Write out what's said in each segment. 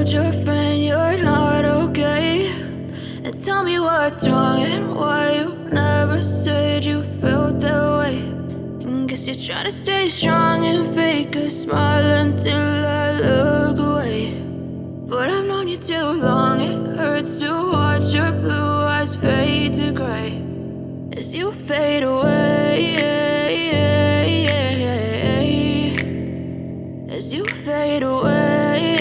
told your friend you're not okay? And tell me what's wrong and why you never said you felt that way. And guess you're trying to stay strong and fake a smile until I look away. But I've known you too long, it hurts to watch your blue eyes fade to gray as you fade away, as you fade away.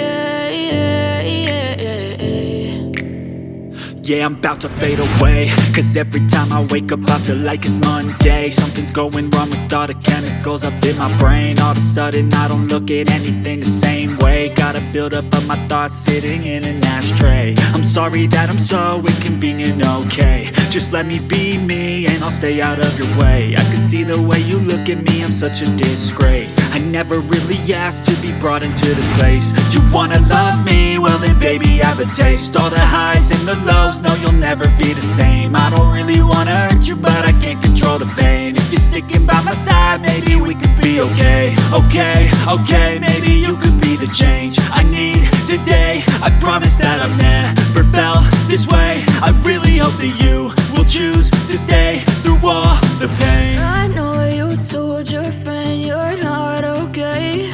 Yeah, I'm about to fade away, cause every time I wake up I feel like it's Monday. Something's going wrong with all the chemicals up in my brain. All of a sudden I don't look at anything the same way. Got a build up of my thoughts sitting in an ashtray. I'm sorry that I'm so inconvenient, okay? Just let me be me and I'll stay out of your way. I can see the way you look at me, I'm such a disgrace. I never really asked to be brought into this place. You wanna love me? Well then baby, have a taste. All the highs and the lows, no, you'll never be the same. I don't really wanna hurt you, but I can't control the pain. If you're sticking by my side, maybe we could be okay. Okay, maybe you could be the change I need today. I promise that I've never felt this way. I really hope that you will choose to stay through all the pain. I know you told your friend you're not okay.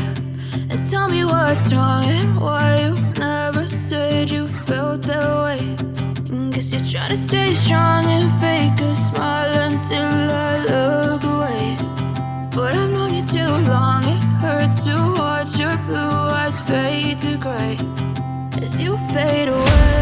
And tell me what's wrong and why you never said you felt that way. And guess you're trying to stay strong and fake a smile until I look away. But I've known you too long, it hurts to watch your blue eyes fade to gray as you fade away.